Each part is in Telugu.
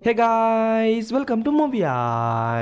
Hey guys welcome to movie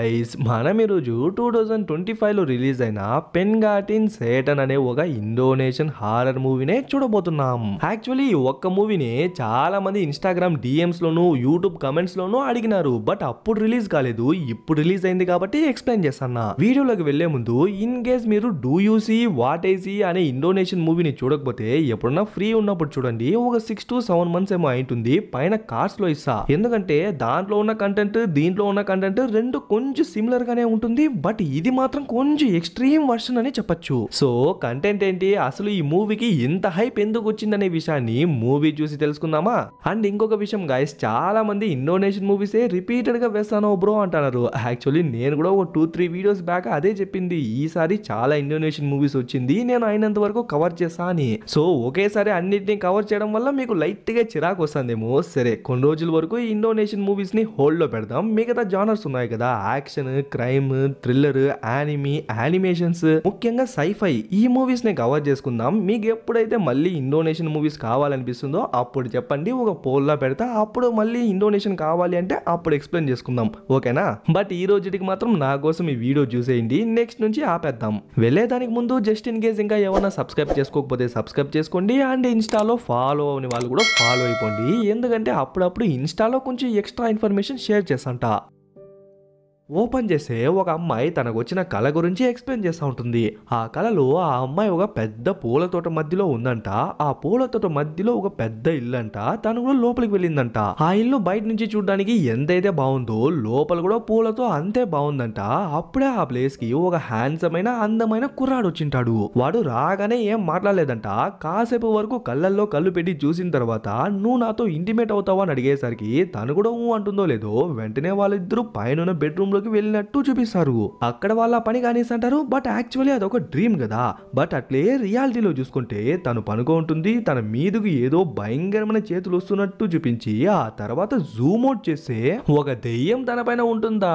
ice. మనం ఈరోజు 2025లో రిలీజ్ అయిన పెన్గాటిన్ సేటన్ అనే ఒక ఇండోనేషియన్ హారర్ మూవీనే చూడబోతున్నాం. యాక్చువల్లీ ఈ ఒక్క మూవీని చాలా మంది ఇన్స్టాగ్రామ్ డిఎమ్స్ లోను యూట్యూబ్ కమెంట్స్ లోను అడిగినారు. బట్ అప్పుడు రిలీజ్ కాలేదు, ఇప్పుడు రిలీజ్ అయింది కాబట్టి ఎక్స్ప్లెయిన్ చేస్తాను. వీడియోలోకి వెళ్లే ముందు ఇన్ కేస్ మీరు do you see what I see అనే ఇండోనేషియన్ మూవీని చూడకపోతే ఎప్పుడన్నా ఫ్రీ ఉన్నప్పుడు చూడండి. ఒక 6 to 7 months ఏమో అయింటుంది. పైన కార్డ్స్ లో ఇస్తా, ఎందుకంటే దాంట్లో ఉన్న కంటెంట్ దీంట్లో ఉన్న కంటెంట్ రెండు కొంచెం సిమిలర్ గానే ఉంటుంది. బట్ ఇది మాత్రం కొంచెం ఎక్స్ట్రీమ్ వర్షన్ అని చెప్పొచ్చు. సో కంటెంట్ ఏంటి, అసలు ఈ మూవీకి ఇంత హైప్ ఎందుకు వచ్చిందనే విషయాన్ని మూవీ చూసి తెలుసుకుందామా. అండ్ ఇంకొక విషయం గైస్, చాలా మంది ఇండోనేషియన్ మూవీసే రిపీటెడ్ గా వేస్తాను బ్రో అంటున్నారు. యాక్చువల్లీ నేను కూడా ఒక 2-3 వీడియోస్ బ్యాక్ అదే చెప్పింది. ఈసారి చాలా ఇండోనేషియన్ మూవీస్ వచ్చింది, నేను అయినంత వరకు కవర్ చేస్తా అని. సో ఒకేసారి అన్నిటిని కవర్ చేయడం వల్ల మీకు లైట్ గా చిరాకు వస్తుందేమో. సరే, కొన్ని రోజుల వరకు ఇండోనేషియన్ మూవీస్ ని హోల్డ్ లో పెడదాం. మిగతా జానర్స్ ఉన్నాయి కదా, action, crime, thriller, anime, animations, ముఖ్యంగా సైఫై, ఈ మూవీస్ ని కవర్ చేసుకుందాం. మీకు ఎప్పుడైతే మళ్ళీ ఇండోనేషియన్ మూవీస్ కావాలనిపిస్తుందో అప్పుడు చెప్పండి, ఒక పోల్ లా పెడతా. అప్పుడు మళ్ళీ ఇండోనేషియన్ కావాలి అంటే అప్పుడు ఎక్స్ప్లెయిన్ చేసుకుందాం, ఓకేనా. బట్ ఈ రోజుకి మాత్రం నా కోసం ఈ వీడియో చూసేయండి, నెక్స్ట్ నుంచి ఆపేద్దాం. వెళ్ళేదానికి ముందు జస్ట్ ఇన్ కేస్ ఇంకా ఏమన్నా సబ్స్క్రైబ్ చేసుకోకపోతే సబ్స్క్రైబ్ చేసుకోండి. అండ్ ఇన్స్టాలో ఫాలో అవని వాళ్ళు కూడా ఫాలో అయిపోండి, ఎందుకంటే అప్పుడప్పుడు ఇన్స్టాలో కొంచెం ఎక్స్ట్రా ఇన్ఫర్మేషన్ షేర్ చేస్తాంట. ఓపెన్ చేసే ఒక అమ్మాయి తనకు వచ్చిన కళ గురించి ఎక్స్ప్లెయిన్ చేస్తూ ఉంటుంది. ఆ కళలో ఆ అమ్మాయి ఒక పెద్ద పూల తోట మధ్యలో ఉందంట. ఆ పూల తోట మధ్యలో ఒక పెద్ద ఇల్లు అంట. తను కూడా లోపలికి వెళ్ళిందంట. ఆ ఇల్లు బయట నుంచి చూడడానికి ఎంతైతే బాగుందో లోపల కూడా పూలతో అంతే బాగుందంట. అప్పుడే ఆ ప్లేస్ కి ఒక హ్యాండ్సమ్ అయిన అందమైన కుర్రాడు వచ్చింటాడు. వాడు రాగానే ఏం మాట్లాడలేదంట. కాసేపు వరకు కళ్ళల్లో కళ్ళు పెట్టి చూసిన తర్వాత నువ్వు నాతో ఇంటిమేట్ అవుతావా అని అడిగేసరికి తను కూడా అంటుందో లేదో వెంటనే వాళ్ళిద్దరూ పైన బెడ్రూమ్ వెళ్ళినట్టు చూపిస్తారు. అక్కడ వాళ్ళ పని కానిస్తుంటారు. బట్ యాక్చువల్లీ అదొక డ్రీమ్ కదా. బట్ అట్లే రియాలిటీలో చూసుకుంటే తను పనుకో ఉంటుంది. తన మీదకు ఏదో భయంకరమైన చేతులు వస్తున్నట్టు చూపించి ఆ తర్వాత జూమ్ అవుట్ చేస్తే ఒక దెయ్యం తన పైన ఉంటుందా.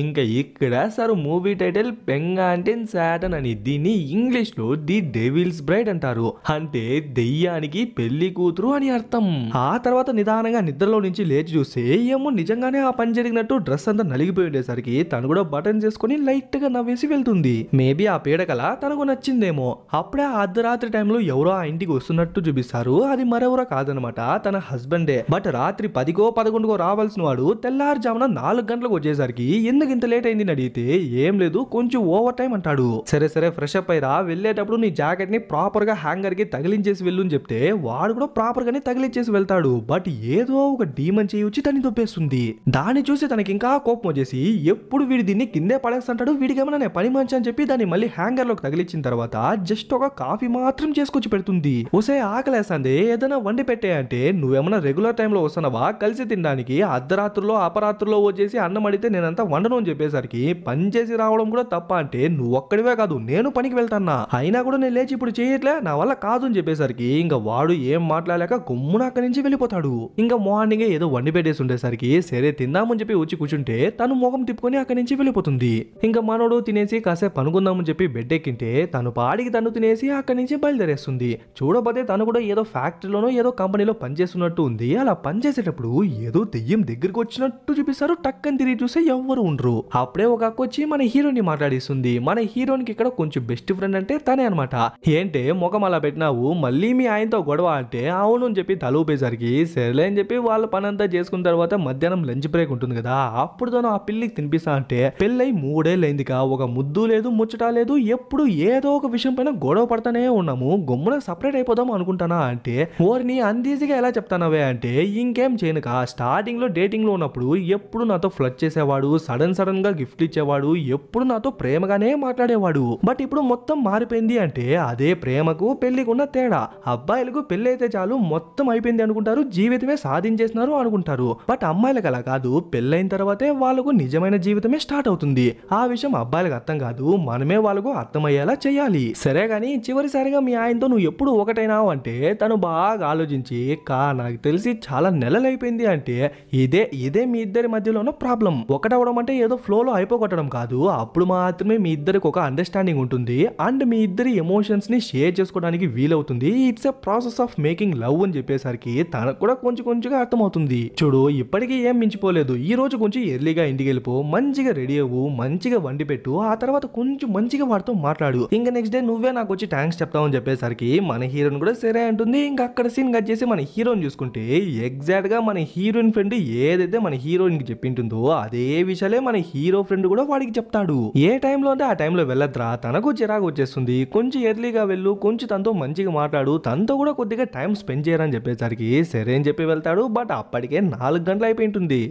ఇంకా ఇక్కడ సార్ మూవీ టైటిల్ పెంగాటిన్ సాటన్ అని. దీన్ని ఇంగ్లీష్ లో ది డెవిల్స్ బ్రైడ్ అంటారు. అంటే దెయ్యానికి పెళ్లి కూతురు అని అర్థం. ఆ తర్వాత నిదానంగా నిద్రలో నుంచి లేచి చూస్తే ఏమో నిజంగానే ఆ పని జరిగినట్టు డ్రెస్ అంతా నలిగిపోయి ఉండేసరికి తను కూడా బటన్ చేసుకుని లైట్ గా నవ్వేసి వెళ్తుంది. మేబీ ఆ పీడకల తనకు నచ్చిందేమో. అప్పుడే ఆ అర్ధరాత్రి టైంలో ఎవరో ఆ ఇంటికి వస్తున్నట్టు చూపిస్తారు. అది మరెవరో కాదనమాట, తన హస్బెండే. బట్ రాత్రి 10కో 11కో రావాల్సిన వాడు తెల్లారుజామున 4 గంటలకు వచ్చేసరికి ఎందుకు ఇంత లేట్ అయింది అడిగితే ఏం లేదు కొంచెం ఓవర్ టైం అంటాడు. సరే సరే ఫ్రెష్ అప్ అయ్యిరా, వెళ్ళేటప్పుడు నీ జాకెట్ ని ప్రాపర్ గా హ్యాంగర్ కి తగిలించేసి వెళ్ళు అని చెప్తే వాడు కూడా ప్రాపర్ గానే తగిలించేసి వెళ్తాడు. బట్ ఏదో ఒక డీమన్ చేయి వచ్చి తన్ని దొబ్బేస్తుంది. దాన్ని చూసి తనకి ఇంకా కోపం వచ్చేసి ఎప్పుడు వీడి దీన్ని కిందే పడేస్తుంటాడు, వీడికి ఏమన్నా పని మంచి అని చెప్పి దాన్ని మళ్ళీ హ్యాంగర్ లోకి తగిలించిన తర్వాత జస్ట్ ఒక కాఫీ మాత్రం చేసుకొచ్చి పెడుతుంది. ఒసే ఆకలేస్తుంది, ఏదైనా వండి పెట్టే అంటే నువ్వేమన్నా రెగ్యులర్ టైంలో వస్తున్నావా కలిసి తినడానికి, అర్ధరాత్రుల్లో అపరాత్రుల్లో వచ్చేసి అన్నం అడిగితే నేనంతా వండను అని చెప్పేసరికి పని చేసి రావడం కూడా తప్ప అంటే నువ్వు ఒక్కడివే కాదు నేను పనికి వెళ్తానా, అయినా కూడా నేను లేచి ఇప్పుడు చేయట్లే నా వల్ల కాదు అని చెప్పేసరికి ఇంకా వాడు ఏం మాట్లాడలేక గమ్మున అక్కడి నుంచి వెళ్ళిపోతాడు. ఇంకా మార్నింగ్ ఏదో వండి పెట్టేసి ఉండేసరికి సరే తిందామని చెప్పి వచ్చి కూర్చుంటే తను ముఖం తిప్పుకొని అక్కడి నుంచి వెళ్ళిపోతుంది. ఇంకా మనోడు తినేసి కాసేపు పనుకుందామని చెప్పి బెడ్ ఎక్కింటే తను పాడికి తను తినేసి అక్కడి నుంచి బయలుదేరేస్తుంది. చూడబోతే తను కూడా ఏదో ఫ్యాక్టరీలోనో ఏదో కంపెనీలో పనిచేస్తున్నట్టు ఉంది. అలా పనిచేసేటప్పుడు ఏదో దెయ్యం దగ్గరికి వచ్చినట్టు చూపిస్తారు. టక్కని తిరిగి చూస్తే ఎవ్వరు ఉండరు. అప్పుడే ఒక అక్క వచ్చి మన హీరోని మాట్లాడిస్తుంది. మన హీరోనికి ఇక్కడ కొంచెం బెస్ట్ ఫ్రెండ్ అంటే తనే అనమాట. ఏంటే ముఖం అలా పెట్టినావు, మళ్ళీ మీ ఆయనతో గొడవ అంటే అవును అని చెప్పి తల ఊపేసరికి సరేలే అని చెప్పి వాళ్ళ పని అంతా చేసుకున్న తర్వాత మధ్యాహ్నం లంచ్ బ్రేక్ ఉంటుంది కదా, అప్పుడు తను ఆ పిల్లికి తినిపిస్తా అంటే పెళ్ళై 3 ఏళ్ళైందిగా ఒక ముద్దు లేదు ముచ్చట లేదు, ఎప్పుడు ఏదో ఒక విషయం పైన గొడవ పడతానే ఉన్నాము, గమ్మున సపరేట్ అయిపోదాం అనుకుంటానా అంటే ఓరిని అందీజీగా ఎలా చెప్తానవే అంటే ఇంకేం చేయనుక స్టార్టింగ్ లో డేటింగ్ లో ఉన్నప్పుడు ఎప్పుడు నాతో ఫ్లడ్ చేసేవాడు, సడన్ గా గిఫ్ట్ ఇచ్చేవాడు, ఎప్పుడు నాతో ప్రేమగానే మాట్లాడేవాడు. బట్ ఇప్పుడు మొత్తం మారిపోయింది అంటే అదే ప్రేమకు పెళ్లికి ఉన్న తేడా. అబ్బాయిలకు పెళ్లి అయితే చాలు మొత్తం అయిపోయింది అనుకుంటారు, జీవితమే సాధించేసినారు అనుకుంటారు. బట్ అమ్మాయిలకు అలా కాదు, పెళ్ళైన తర్వాతే వాళ్ళకు నిజమైన అద్భుతమైన జీవితమే స్టార్ట్ అవుతుంది. ఆ విషయం అబ్బాయిలకు అర్థం కాదు, మనమే వాళ్ళకు అర్థమయ్యేలా చేయాలి. సరే గానీ చివరిసారిగా మీ ఆయనతో నువ్వు ఎప్పుడు ఒకటైనావు అంటే తను బాగా ఆలోచించి నాకు తెలిసి చాలా నెలలైపోయింది అంటే ఇదే మీ ఇద్దరి మధ్యలో ఉన్న ప్రాబ్లం. ఒకటవడం అంటే ఏదో ఫ్లోలో అయిపోగొట్టడం కాదు, అప్పుడు మాత్రమే మీ ఇద్దరికి ఒక అండర్స్టాండింగ్ ఉంటుంది అండ్ మీ ఇద్దరి ఎమోషన్స్ ని షేర్ చేసుకోవడానికి వీలవుతుంది. It's a process of making love అని చెప్పేసరికి తనకు కూడా కొంచెంగా అర్థమవుతుంది. చూడు ఇప్పటికీ ఏం మించిపోలేదు, ఈ రోజు కొంచెం ఎర్లీగా ఇంటికి వెళ్ళిపో, మంచిగా రెడీ అవ్వు, మంచిగా వండి పెట్టు, ఆ తర్వాత కొంచెం మంచిగా వాడితో మాట్లాడు, ఇంకా నెక్స్ట్ డే నువ్వే నాకు వచ్చి థ్యాంక్స్ చెప్తావు అని చెప్పేసరికి మన హీరోయిన్ కూడా సరే అంటుంది. ఇంకా అక్కడ సీన్ కట్ చేసి మన హీరోయిన్ చూసుకుంటే ఎగ్జాక్ట్ గా మన హీరోయిన్ ఫ్రెండ్ ఏదైతే మన హీరోయిన్ కి చెప్పింటుందో అదే విషయాలే మన హీరో ఫ్రెండ్ కూడా వాడికి చెప్తాడు. ఏ టైంలో అంటే ఆ టైంలో వెళ్ళద్రా, తనకు చిరాకు వచ్చేస్తుంది, కొంచెం ఎర్లీగా వెళ్ళు, కొంచెం తనతో మంచిగా మాట్లాడు, తనతో కూడా కొద్దిగా టైం స్పెండ్ చేయరని చెప్పేసరికి సరే అని చెప్పి వెళ్తాడు. బట్ అప్పటికే 4 గంటలు అయిపోయి ఉంటుంది.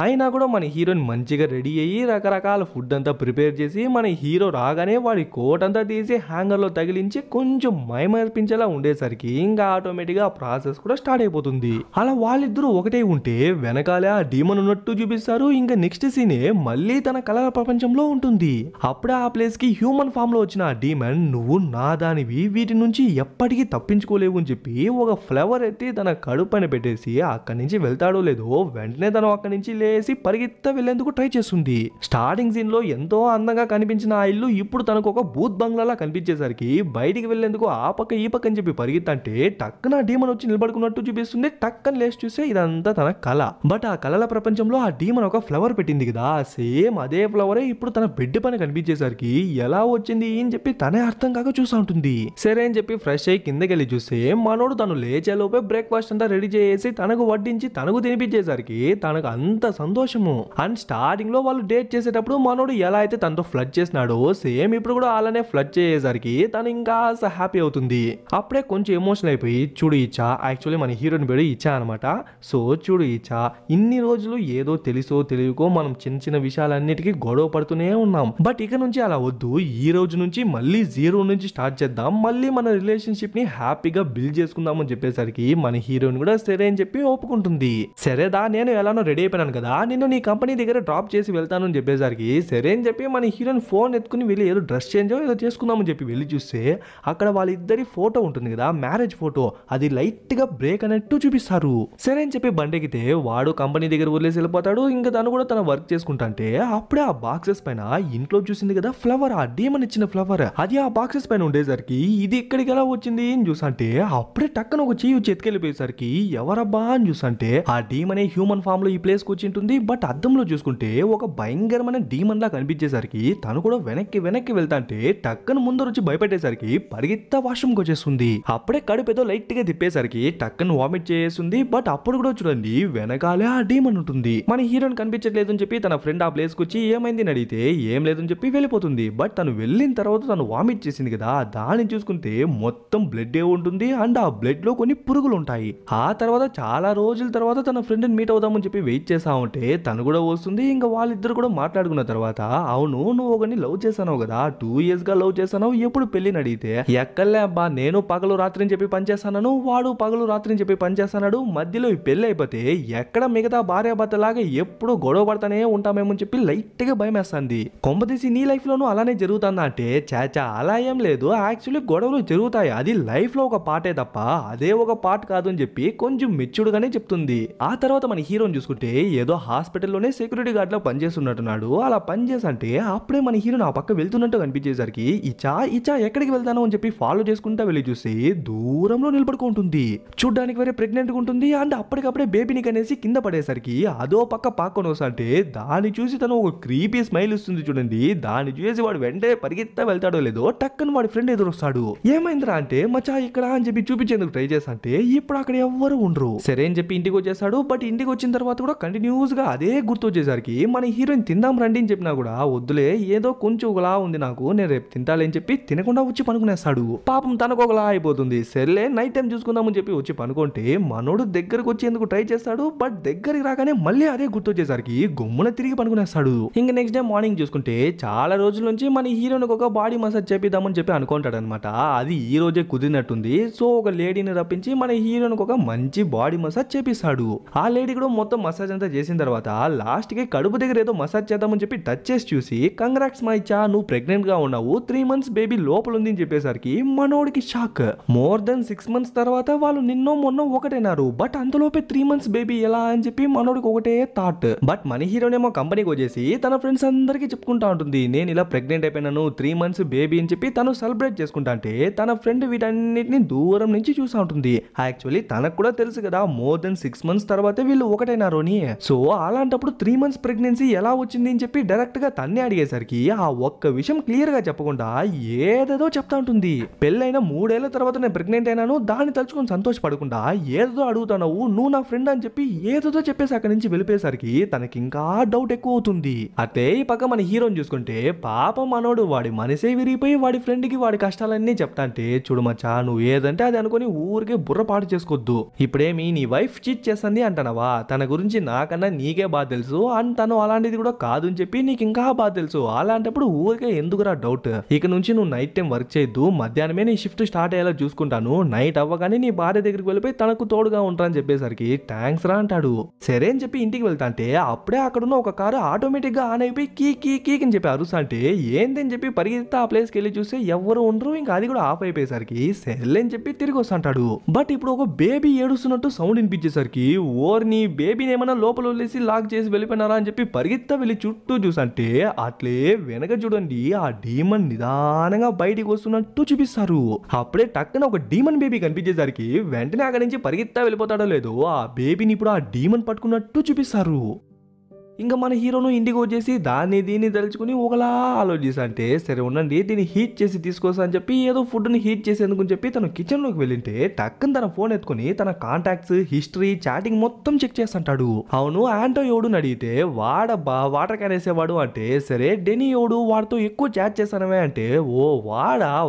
అయినా కూడా మన హీరోయిన్ మంచిగా రెడీ అయ్యి రకరకాల ఫుడ్ అంతా ప్రిపేర్ చేసి మన హీరో రాగానే వాడి కోట్ అంతా తీసి హ్యాంగర్లో తగిలించి కొంచెం మైమర్పించేలా ఉండేసరికి ఇంకా ఆటోమేటిక్గా ఆ ప్రాసెస్ కూడా స్టార్ట్ అయిపోతుంది. అలా వాళ్ళిద్దరూ ఒకటే ఉంటే వెనకాలే ఆ డీమన్ ఉన్నట్టు చూపిస్తారు. ఇంకా నెక్స్ట్ సీనే మళ్ళీ తన కళల ప్రపంచంలో ఉంటుంది. అప్పుడే ఆ ప్లేస్ కి హ్యూమన్ ఫామ్ లో వచ్చిన ఆ డీమన్ నువ్వు నా దానివి, వీటి నుంచి ఎప్పటికీ తప్పించుకోలేవు అని చెప్పి ఒక ఫ్లవర్ ఎత్తి తన కడుపైన పెట్టేసి అక్కడి నుంచి వెళ్తాడో లేదో వెంటనే తను అక్కడి నుంచి లేసి పరిగెత్త వెళ్లేందుకు ట్రై చేస్తుంది. స్టార్టింగ్ సీన్ లో ఎంతో అందంగా కనిపించిన ఆ ఇల్లు ఇప్పుడు తనకు ఒక భూత్ బంగ్లాలా కనిపించేసరికి బయటికి వెళ్లేందుకు ఆ పక్క ఈ పక్క అని చెప్పి పరిగెత్తంటే టక్కున డీమన్ వచ్చి నిలబడుకున్నట్టు చూపిస్తుంది. టక్కన లేచి చూస్తే ఇదంతా తన కళ. బట్ ఆ కళల ప్రపంచంలో ఆ డీమన్ ఒక ఫ్లవర్ పెట్టింది కదా, సేమ్ అదే ఫ్లవరే ఇప్పుడు తన బెడ్ పైన కనిపించేసరికి ఎలా వచ్చింది అని చెప్పి తనే అర్థం కాక చూసా ఉంటుంది. సరే అని చెప్పి ఫ్రెష్ అయ్యి కిందకి వెళ్ళి చూస్తే మనోడు తను లేచేలోపే బ్రేక్ఫాస్ట్ అంతా రెడీ చేసి తనకు వడ్డించి తనకు తినిపించేసరికి తనకు అంత సంతోషము. అండ్ స్టార్టింగ్ లో వాళ్ళు డేట్ చేసేటప్పుడు మనోడు ఎలా అయితే తనతో ఫ్లడ్ చేసినాడో సేమ్ ఇప్పుడు కూడా అలానే ఫ్లడ్ చేసేసరికి తను ఇంకా హ్యాపీ అవుతుంది. అప్పుడే కొంచెం ఎమోషనల్ అయిపోయి చూడు ఇచ్చా, యాక్చువల్లీ మన హీరోయిన్ పేరు ఇచ్చా అనమాట. సో చూడు ఇచ్చా, ఇన్ని రోజులు ఏదో తెలుసో తెలియకో మనం చిన్న చిన్న విషయాలన్నిటికీ గొడవ పడుతూనే ఉన్నాం. బట్ ఇక నుంచి అలా వద్దు, ఈ రోజు నుంచి మళ్ళీ జీరో నుంచి స్టార్ట్ చేద్దాం, మళ్ళీ మన రిలేషన్షిప్ ని హ్యాపీగా బిల్డ్ చేసుకుందాం అని చెప్పేసరికి మన హీరోయిన్ కూడా సరే అని చెప్పి ఒప్పుకుంటుంది. సరేదా నేను ఎలానో రెడీ అయిపోయాను కదా, నిన్ను నీ కంపెనీ దగ్గర డ్రాప్ చేసి వెళ్తాను అని చెప్పేసరికి సరే అని చెప్పి మన హీరోయిన్ ఫోన్ ఎత్తుకుని వెళ్ళి ఏదో డ్రెస్ చేంజ్ ఏదో చేసుకుందామని చెప్పి వెళ్ళి చూస్తే అక్కడ వాళ్ళిద్దరి ఫోటో ఉంటుంది కదా, మ్యారేజ్ ఫోటో, అది లైట్ గా బ్రేక్ అన్నట్టు చూపిస్తారు. సరే అని చెప్పి బండెక్కితే వాడు కంపెనీ దగ్గర వదిలేసి వెళ్ళిపోతాడు. ఇంకా తను కూడా తన వర్క్ చేసుకుంటే అప్పుడే ఆ బాక్సెస్ పైన ఇంట్లో చూసింది కదా ఫ్లవర్, ఆ డీమన్ ఇచ్చిన ఫ్లవర్, అది ఆ బాక్సెస్ పైన ఉండేసరికి ఇది ఇక్కడికి ఎలా వచ్చింది అని చూసంటే అప్పుడే టక్కన ఒక చెయ్యి ఎత్తుకెళ్ళిపోయేసరికి ఎవరబ్బా అని చూసంటే ఆ డీమన్ హ్యూమన్ ఫామ్ లో ఈ ప్లేస్ కి వచ్చి ఉంటుంది. బట్ అద్దంలో చూసుకుంటే ఒక భయంకరమైన డీమన్ లా కనిపించేసరికి తను కూడా వెనక్కి వెళ్తాంటే టక్కన ముందర వచ్చి భయపెట్టేసరికి పరిగెత్తా వాష్రూమ్ కి వచ్చేస్తుంది. అప్పుడే కడుపు ఏదో లైట్ గా తిప్పేసరికి టక్కన వామిట్ చేస్తుంది. బట్ అప్పుడు కూడా చూడండి వెనకాలే ఆ డీమన్ ఉంటుంది. మన హీరోయిన్ కనిపించట్లేదు అని చెప్పి తన ఫ్రెండ్ ఆ ప్లేస్ కి వచ్చి ఏమైంది అని అడిగితే ఏం లేదని చెప్పి వెళ్ళిపోతుంది. బట్ తను వెళ్ళిన తర్వాత తను వామిట్ చేసింది కదా, దాన్ని చూసుకుంటే మొత్తం బ్లడ్ ఏ ఉంటుంది అండ్ ఆ బ్లడ్ లో కొన్ని పురుగులు ఉంటాయి. ఆ తర్వాత చాలా రోజుల తర్వాత తన ఫ్రెండ్ ని మీట్ అవుదామని చెప్పి వెయిట్ చేస్తా ఉంటే తను కూడా వస్తుంది. ఇంకా వాళ్ళిద్దరు కూడా మాట్లాడుకున్న తర్వాత అవును నువ్వు ఒకరిని లవ్ చేశాను కదా, 2 years గా లవ్ చేశాను, ఎప్పుడు పెళ్లిని అడిగితే ఎక్కడలే అబ్బా, నేను పగలు రాత్రి అని చెప్పి పనిచేస్తాను, వాడు పగలు రాత్రి అని చెప్పి పనిచేస్తున్నాడు, మధ్యలో ఈ పెళ్లి అయిపోతే ఎక్కడ మిగతా భార్యాభర్త లాగా ఎప్పుడు గొడవ పడతానే ఉంటామేమో అని చెప్పి లైట్ గా భయం వేస్తుంది. కొంపదీసి నీ లైఫ్ లోనూ అలానే జరుగుతుందా అంటే చాచా అలా ఏం లేదు, యాక్చువల్లీ గొడవలు జరుగుతాయి, అది లైఫ్ లో ఒక పార్టే తప్ప అదే ఒక పార్ట్ కాదు అని చెప్పి కొంచెం మెచ్యూర్డ్ గానే చెప్తుంది. ఆ తర్వాత మన హీరోని చూసుకుంటే ఏదో హాస్పిటల్లోనే సెక్యూరిటీ గార్డ్ లో పనిచేస్తున్నట్టున్నాడు. అలా పనిచేసంటే అప్పుడే మన హీరోని ఆ పక్క వెళ్తున్నట్టు కనిపించేసరికి ఇచ్చా ఎక్కడికి వెళ్తాను అని చెప్పి ఫాలో చేసుకుంటా వెళ్ళి చూసి దూరంలో నిలబడుకుంటుంది. చూడ్డానికి వేరే ప్రెగ్నెంట్ గా ఉంటుంది అండ్ అప్పటికప్పుడే బేబీని కనేసి కింద పడేసరికి అదో పక్క పాకొని వస్తుంటే దాన్ని చూసి తను ఒక క్రీపీ స్మైల్ ఇస్తుంది చూడండి. దాన్ని చూసి వాడు వెంటనే పరిగెత్తా వెళ్తాడో లేదో టక్కన వాడి ఫ్రెండ్ ఎదురొస్తాడు. ఏమైందిరా అంటే మచ్చా ఇక్కడ అని చెప్పి చూపించేందుకు ట్రై చేస్తా ఇప్పుడు అక్కడ ఎవ్వరు ఉండరు. సరే అని చెప్పి ఇంటికి వచ్చేసాడు. బట్ ఇంటికి వచ్చిన తర్వాత కూడా కంటిన్యూస్ గా అదే గుర్తు వచ్చేసరికి మన హీరోయిన్ తిందాం రండి అని చెప్పినా కూడా వద్దులే, ఏదో కొంచెం ఒకలా ఉంది నాకు, నేను రేపు తింటాలే అని చెప్పి తినకుండా వచ్చి పనుకునేస్తాడు. పాపం తనకు ఒకలా అయిపోతుంది. సర్లే నైట్ టైం చూసుకుందామని చెప్పి వచ్చి పనుకుంటే మనోడు దగ్గరకు వచ్చేందుకు ట్రై చేస్తాడు. బట్ దగ్గరికి రాగానే మళ్ళీ అదే గుర్తు వచ్చేసరికి గమ్మున తిరిగి పనుకునేస్తాడు. ఇంకా నెక్స్ట్ డే మార్నింగ్ చూసుకుంటే చాలా రోజుల నుంచి మన హీరోయిన్ ఒక బాడీ మసాజ్ చేపిద్దామని చెప్పి అనుకుంటాడు అనమాట. అది ఈ రోజే కుదిరినట్టుంది. సో ఒక లేడీని రప్పించి మన హీరోయిన్ ఒక మంచి బాడీ మసాజ్ చేపిస్తాడు. ఆ లేడీ కూడా మొత్తం మసాజ్ అంతా చేసిన చేసిన తర్వాత లాస్ట్ కి కడుపు దగ్గర ఏదో మసాజ్ చేద్దామని చెప్పి టచ్ చేసి చూసి కంగ్రాట్స్ మా ఇచ్చా నువ్వు ప్రెగ్నెంట్ గా ఉన్నావు 3 months బేబీ లోపల ఉంది అని చెప్పేసరికి మనోడికి షాక్. మోర్ దెన్ 6 months తర్వాత వాళ్ళు నిన్నో మొన్న ఒకటైనారు, బట్ అంతలోపే 3 months బేబీ ఎలా అని చెప్పి మనోడికి ఒకటే థాట్. బట్ మన హీరోనేమో కంపెనీకి వచ్చేసి తన ఫ్రెండ్స్ అందరికీ చెప్పుకుంటా ఉంటుంది నేను ఇలా ప్రెగ్నెంట్ అయిపోయినాను 3 months బేబీ అని చెప్పి తను సెలబ్రేట్ చేసుకుంటా అంటే తన ఫ్రెండ్ వీటన్నిటిని దూరం నుంచి చూసా ఉంటుంది. యాక్చువల్లీ తనకు కూడా తెలుసు కదా మోర్ దెన్ 6 months తర్వాతే వీళ్ళు ఒకటైనారు అని. సో అలాంటప్పుడు 3 months ప్రెగ్నెన్సీ ఎలా వచ్చింది అని చెప్పి డైరెక్ట్ గా తన్నే అడిగేసరికి ఆ ఒక్క విషయం క్లియర్ గా చెప్పకుండా ఏదేదో చెప్తా ఉంటుంది. పెళ్ళైన 3 ఏళ్ల తర్వాత నేను ప్రెగ్నెంట్ అయినాను దాన్ని తలుచుకొని సంతోషపడకుండా ఏదో అడుగుతున్నావు నువ్వు నా ఫ్రెండ్ అని చెప్పి ఏదేదో చెప్పేసి అక్కడి నుంచి వెళ్ళిపోయేసరికి తనకి ఇంకా డౌట్ ఎక్కువ అవుతుంది. అదే ఈ పక్క మన హీరోని చూసుకుంటే పాపం మనోడు వాడి మనసే విరిగిపోయి వాడి ఫ్రెండ్ కి వాడి కష్టాలన్నీ చెప్తా అంటే చూడు మచ్చా నువ్వు ఏదంటే అది అనుకుని ఊరికే బుర్ర పాటు చేసుకోవద్దు. ఇప్పుడేమి నీ వైఫ్ చీట్ చేస్తుంది అంటానవా, తన గురించి నాకన్నా నీకే బాగా తెలుసు అండ్ తను అలాంటిది కూడా కాదు అని చెప్పి నీకు ఇంకా బాగా తెలుసు. అలాంటప్పుడు ఊరికే ఎందుకురా డౌట్, ఇక నుంచి నువ్వు నైట్ టైం వర్క్ చేయొద్దు, మధ్యాహ్నమే నీ షిఫ్ట్ స్టార్ట్ అయ్యేలా చూసుకుంటాను, నైట్ అవ్వగానే నీ భార్య దగ్గరికి వెళ్ళిపోయి తనకు తోడుగా ఉంటా అని చెప్పేసరికి థ్యాంక్స్ రా అంటాడు. సరే అని చెప్పి ఇంటికి వెళ్తా అంటే అప్పుడే అక్కడున్న ఒక కారు ఆటోమేటిక్ గా ఆన్ అయిపోయి కీ కీ కీక్ అని చెప్పి అరుసా అంటే ఏందని చెప్పి పరిగెత్తా ఆ ప్లేస్కి వెళ్ళి చూస్తే ఎవరు ఉండరు, ఇంకా అది కూడా ఆఫ్ అయిపోయేసరికి సెల్ అని చెప్పి తిరిగి వస్తాంటాడు. బట్ ఇప్పుడు ఒక బేబీ ఏడుస్తున్నట్టు సౌండ్ వినిపించేసరికి ఓర్ని బేబీని ఏమన్నా లోపల వదిలేసి లాక్ చేసి వెళ్ళిపోయినారా అని చెప్పి పరిగెత్తా వెళ్ళి చుట్టూ చూసంటే అట్లే వెనక చూడండి ఆ డీమన్ నిదానంగా బయటికి వస్తున్నట్టు చూపిస్తారు. అప్పుడే టక్కున ఒక డీమన్ బేబీ కనిపించేసరికి వెంటనే అక్కడి నుంచి పరిగెత్తా వెళ్ళిపోతాడో లేదో ఆ బేబీని ఇప్పుడు ఆ డీమన్ పట్టుకున్నట్టు చూపిస్తారు. ఇంకా మన హీరోను ఇంటికి వచ్చేసి దీన్ని తలుచుకుని ఒకలా ఆలోచిస్తా అంటే సరే ఉండండి దీన్ని హీట్ చేసి తీసుకొస్తా అని చెప్పి ఏదో ఫుడ్ని హీట్ చేసేందుకు చెప్పి తను కిచెన్లోకి వెళ్ళింటే టక్కన తన ఫోన్ ఎత్తుకుని తన కాంటాక్ట్స్ హిస్టరీ చాటింగ్ మొత్తం చెక్ చేస్తుంటాడు. అవును ఆంటో ఎవడుని అడిగితే వాడబ్బా వాటర్ క్యాన్ వేసేవాడు అంటే సరే డెనీ ఎవడు వాడితో ఎక్కువ చాట్ చేస్తానవే అంటే ఓ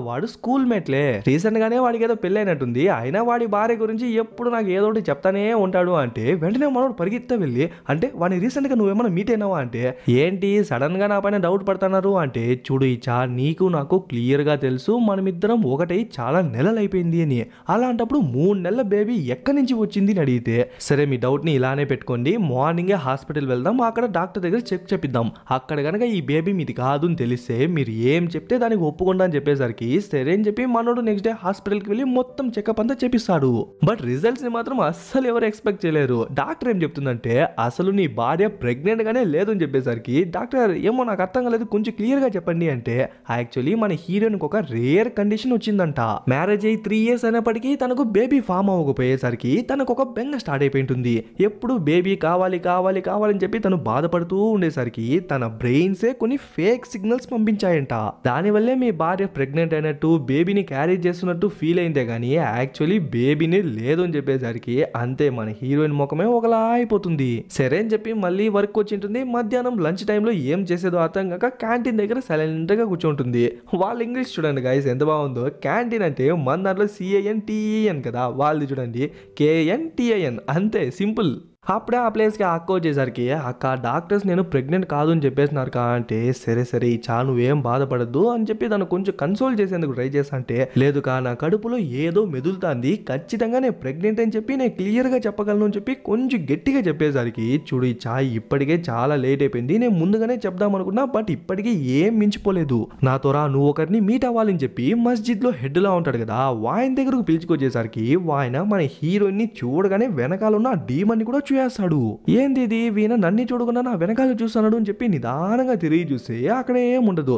వాడు స్కూల్ మేట్లే, రీసెంట్ గానే వాడికి ఏదో పెళ్ళైనట్టుంది అయినా వాడి భార్య గురించి ఎప్పుడు నాకు ఏదో ఒకటి చెప్తానే ఉంటాడు అంటే వెంటనే మనోడు పరిగెత్తా వెళ్ళి అంటే వాడిని రీసెంట్ గా నువ్వేమన్నా మీట్ అయినావా అంటే ఏంటి సడన్ గా నా పైన డౌట్ పడుతున్నారు అంటే చూడు ఇచ్చా నీకు నాకు క్లియర్ గా తెలుసు మనమిద్దరం ఒకటై చాలా నెలలు అయిపోయింది అని, అలాంటప్పుడు 3 నెలల బేబీ ఎక్కడి నుంచి వచ్చింది అని అడిగితే సరే మీ డౌట్ ని ఇలానే పెట్టుకోండి మార్నింగే హాస్పిటల్ వెళ్దాం అక్కడ డాక్టర్ దగ్గర చెక్ చేపిద్దాం, అక్కడ కనుక ఈ బేబీ మీది కాదు అని తెలిస్తే మీరు ఏం చెప్తే దానికి ఒప్పుకుండా అని చెప్పేసరికి సరే అని చెప్పి మనోడు నెక్స్ట్ డే హాస్పిటల్ కి వెళ్ళి మొత్తం చెకప్ అంతా చేపిస్తాడు. బట్ రిజల్ట్స్ ని మాత్రం అస్సలు ఎవరు ఎక్స్పెక్ట్ చేయలేరు. డాక్టర్ ఏం చెప్తుందంటే అసలు నీ భార్య ప్రెగ్నెంట్ గానే లేదు అని చెప్పేసరికి డాక్టర్ ఏమో నాకు అర్థం కాలేదు కొంచెం క్లియర్ గా చెప్పండి అంటే యాక్చువల్లీ మన హీరోయిన్ ఒక రేర్ కండిషన్ వచ్చిందంట. మ్యారేజ్ అయ్యి 3 years అయినప్పటికీ తనకు బేబీ ఫామ్ అవ్వకపోయేసరికి తనకు ఒక బెంగ స్టార్ట్ అయిపోయింటుంది. ఎప్పుడు బేబీ కావాలి కావాలి కావాలని చెప్పి తను బాధపడుతూ ఉండేసరికి తన బ్రెయిన్సే కొన్ని ఫేక్ సిగ్నల్స్ పంపించాయంట. దానివల్లే మీ భార్య ప్రెగ్నెంట్ అయినట్టు బేబీని క్యారీ చేస్తున్నట్టు ఫీల్ అయిందే గానీ యాక్చువల్లీ బేబీని లేదు అని చెప్పేసరికి అంతే మన హీరోయిన్ ముఖమే ఒకలా అయిపోతుంది. సరే అని చెప్పి మళ్ళీ వర్క్ వచ్చింటుంది. మధ్యాహ్నం లంచ్ టైంలో ఏం చేసేదో అర్థం కాక క్యాంటీన్ దగ్గర సైలెంట్ గా కూర్చుంటుంది. వాళ్ళ ఇంగ్లీష్ చూడండి గైస్ ఎంత బాగుందో. క్యాంటీన్ అంటే మన దాంట్లో CANTEN కదా, వాళ్ళు చూడండి KNTIN అంతే సింపుల్. అప్పుడే ఆ ప్లేస్కి అక్క వచ్చేసరికి అక్క డాక్టర్స్ నేను ప్రెగ్నెంట్ కాదు అని చెప్పేసినారు కా అంటే సరే సరే చా నువ్వేం బాధపడద్దు అని చెప్పి తను కొంచెం కన్సోల్ చేసేందుకు ట్రై చేస్తా అంటే లేదు కా నా కడుపులో ఏదో మెదులుతాంది ఖచ్చితంగా నేను ప్రెగ్నెంట్ అని చెప్పి నేను క్లియర్గా చెప్పగలను అని చెప్పి కొంచెం గట్టిగా చెప్పేసరికి చూడు ఈ చా ఇప్పటికే చాలా లేట్ అయిపోయింది, నేను ముందుగానే చెప్దాం అనుకున్నా బట్ ఇప్పటికీ ఏం మించిపోలేదు, నాతో రా నువ్వు ఒకరిని మీట్ అవ్వాలని చెప్పి మస్జిద్ లో హెడ్ లా ఉంటాడు కదా వాయన దగ్గరకు పిలుచుకొచ్చేసరికి వాయన మన హీరోయిన్ ని చూడగానే వెనకాల ఉన్న డీమన్ ని కూడా చేస్తాడు. ఏంది ఇది వీణ నన్ను చూడకుండా నా వెనకాల చూస్తున్నాడు అని చెప్పి నిదానంగా తిరిగి చూస్తే అక్కడ ఏముండదు.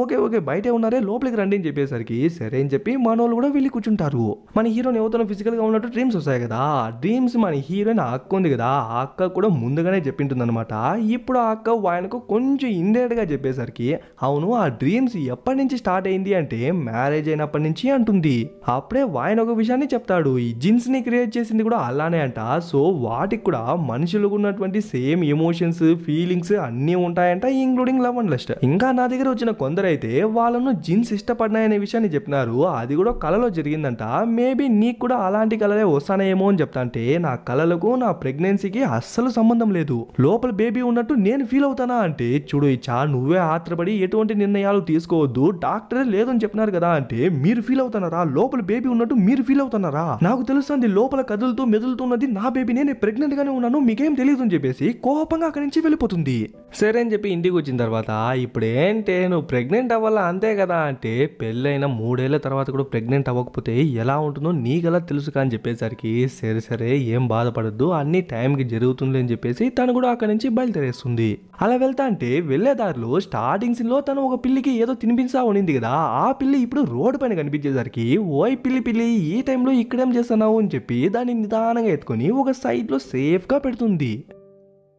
ఓకే ఓకే బయటే ఉన్నారే లోపలికి రండి అని చెప్పేసరికి సరే అని చెప్పి మనోళ్ళు కూడా వెళ్ళి కూర్చుంటారు. మన హీరోయిన్ ఎవరితో ఫిజికల్ గా ఉన్నట్టు డ్రీమ్స్ వస్తాయి కదా, డ్రీమ్స్ మన హీరోయిన్ అక్క ఉంది కదా ఆ అక్క కూడా ముందుగానే చెప్పింటుంది అనమాట. ఇప్పుడు ఆ అక్క ఆయనకు కొంచెం ఇండైరెక్ట్ గా చెప్పేసరికి అవును ఆ డ్రీమ్స్ ఎప్పటి నుంచి స్టార్ట్ అయింది అంటే మ్యారేజ్ అయినప్పటి నుంచి అంటుంది. అప్పుడే ఆయన ఒక విషయాన్ని చెప్తాడు, ఈ జిన్స్ ని క్రియేట్ చేసింది కూడా అలానే అంట. సో వాటికి కూడా మనుషులకు ఉన్నటువంటి సేమ్ ఎమోషన్స్ ఫీలింగ్స్ అన్నీ ఉంటాయంట ఇంక్లూడింగ్ లవ్ అండ్ లస్ట్. ఇంకా నా దగ్గర వచ్చిన కొందరైతే వాళ్ళను జిన్స్ ఇష్టపడినాయనే విషయాన్ని చెప్పినారు, అది కూడా కలలో జరిగిందంట. మేబీ నీకు కూడా అలాంటి కలలే వస్తానేమో అని చెప్తా అంటే నా కలలకు నా ప్రెగ్నెన్సీకి అస్సలు సంబంధం లేదు, లోపల బేబీ ఉన్నట్టు నేను ఫీల్ అవుతానా అంటే చూడు ఇచ్చా నువ్వే ఆత్రపడి ఎటువంటి నిర్ణయాలు తీసుకోవద్దు, డాక్టరే లేదని చెప్పినారు కదా అంటే మీరు ఫీల్ అవుతున్నారా, లోపల బేబీ ఉన్నట్టు మీరు ఫీల్ అవుతున్నారా, నాకు తెలుస్తుంది లోపల కదులుతూ మెదులుతున్నది నా బేబీ నేను ప్రెగ్నెంట్ గా కరెక్ట్గానే ఉన్నాను, మీకేం తెలియదు అని చెప్పేసి కోపంగా అక్కడి నుంచి వెళ్ళిపోతుంది. సరే అని చెప్పి ఇంటికి వచ్చిన తర్వాత ఇప్పుడు ఏంటే నువ్వు ప్రెగ్నెంట్ అవ్వాలా అంతే కదా అంటే, పెళ్ళైన 3 ఏళ్ల తర్వాత కూడా ప్రెగ్నెంట్ అవ్వకపోతే ఎలా ఉంటుందో నీకెలా తెలుసు అని చెప్పేసరికి సరే సరే ఏం బాధపడద్దు, అన్ని టైంకి జరుగుతుంది అని చెప్పేసి తను కూడా అక్కడి నుంచి బయలుదేరేస్తుంది. అలా వెళ్తా అంటే వెళ్లే దారిలో స్టార్టింగ్ సీన్ లో తను ఒక పిల్లికి ఏదో తినిపించా ఉండింది కదా, ఆ పిల్లి ఇప్పుడు రోడ్డు పైన కనిపించేసరికి ఓయ్ పిల్లి పిల్లి ఈ టైంలో ఇక్కడేం చేస్తున్నావు అని చెప్పి దాన్ని నిదానంగా ఎత్తుకొని ఒక సైడ్ లో సేఫ్ గా పెడుతుంది.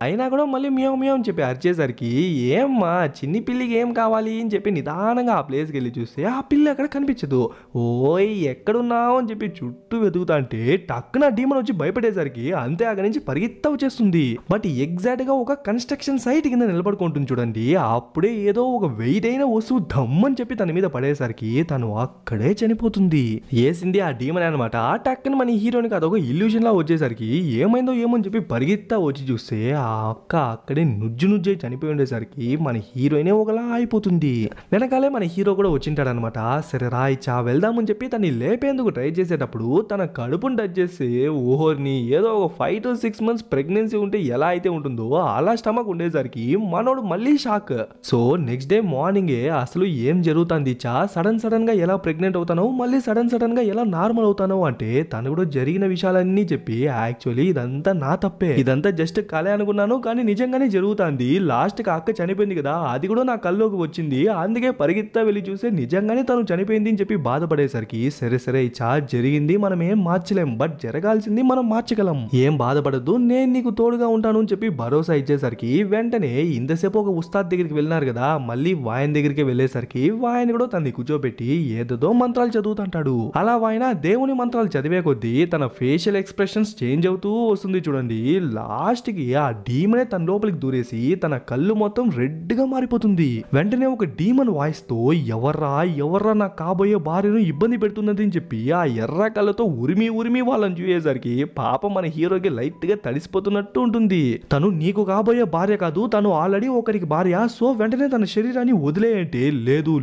అయినా కూడా మళ్ళీ మియావ్ మియావ్ అని చెప్పి అరిచేసరికి ఏమ్మా చిన్ని పిల్లికి ఏం కావాలి అని చెప్పి నిదానంగా ఆ ప్లేస్కి వెళ్ళి చూస్తే ఆ పిల్లి అక్కడ కనిపించదు. ఓయ్ ఎక్కడున్నావు అని చెప్పి చుట్టూ వెతుకుతా అంటే టక్కున డీమన్ వచ్చి భయపడేసరికి అంతే అక్కడి నుంచి పరిగెత్తా వచ్చేస్తుంది. బట్ ఎగ్జాక్ట్ గా ఒక కన్స్ట్రక్షన్ సైట్ కింద నిలబడుకుంటుంది చూడండి, అప్పుడే ఏదో ఒక వెయిట్ అయిన వస్తువు దమ్మని చెప్పి తన మీద పడేసరికి తను అక్కడే చనిపోతుంది. వేసింది ఆ డీమన్ అనమాట. టక్కున మన హీరోనికి అదొక ఇల్యూషన్ లా వచ్చేసరికి ఏమైందో ఏమో అని చెప్పి పరిగెత్తా వచ్చి చూస్తే ఆ అక్క అక్కడే నుజ్జు నుజ్జై చనిపోయి ఉండేసరికి మన హీరోయినే ఒకలా అయిపోతుంది. వెనకాలే మన హీరో కూడా వచ్చింటాడనమాట. సరే రాయిచా వెళ్దామని చెప్పి తన్ని లేపేందుకు ట్రై చేసేటప్పుడు తన కడుపును టచ్ చేసి ఓహోర్ని ఏదో ఒక 5 to 6 months ప్రెగ్నెన్సీ ఉంటే ఎలా అయితే ఉంటుందో అలా స్టమక్ ఉండేసరికి మనోడు మళ్ళీ షాక్. సో నెక్స్ట్ డే మార్నింగే అసలు ఏం జరుగుతుంది చా, సడన్ గా ఎలా ప్రెగ్నెంట్ అవుతానో మళ్ళీ సడన్ గా ఎలా నార్మల్ అవుతానో అంటే తను కూడా జరిగిన విషయాలన్నీ చెప్పి యాక్చువల్లీ ఇదంతా నా తప్పే, ఇదంతా జస్ట్ కలే అనుకున్నాను కానీ నిజంగానే జరుగుతుంది. లాస్ట్ కి అక్క చనిపోయింది కదా, అది కూడా నా కల్లోకి వచ్చింది, అందుకే పరిగెత్తా వెళ్ళి చూస్తే నిజంగానే తను చనిపోయింది అని చెప్పి బాధపడేసరికి సరే సరే చా జరిగింది మనం ఏం మార్చలేం, బట్ జరగాల్సింది మనం మార్చగలం, ఏం బాధపడద్దు నేను నీకు తోడుగా ఉంటాను అని చెప్పి భరోసా ఇచ్చేసరికి వెంటనే ఇంతసేపు ఒక ఉస్తాద్ దగ్గరికి వెళ్ళినారు కదా, మళ్ళీ వాయన్ దగ్గరికి వెళ్ళేసరికి వాయన్ కూడా తనని కూర్చోబెట్టి ఏదో మంత్రాలు చదువుతుంటాడు. అలా వాయన దేవుని మంత్రాలు చదివే కొద్దీ తన ఫేషియల్ ఎక్స్ప్రెషన్స్ చేంజ్ అవుతూ వస్తుంది చూడండి. లాస్ట్ కి ఆ డీమనే తన లోపలికి దూరేసి తన కళ్ళు మొత్తం రెడ్ గా మారిపోతుంది. వెంటనే ఒక డీమన్ వాయిస్ తో ఎవర్రా నా కాబోయే భార్యను ఇబ్బంది పెడుతున్నది అని చెప్పి ఆ ఎర్ర కళ్ళతో ఉరిమి వాళ్ళని చూసేసరికి పాపం మన హీరోకి లైట్ గా తడిసిపోతున్నట్టు ఉంటుంది. తను నీకు కాబోయే భార్య కాదు, తను ఆల్రెడీ ఒకరికి భార్య, సో వెంటనే తన శరీరాన్ని వదిలేయంటే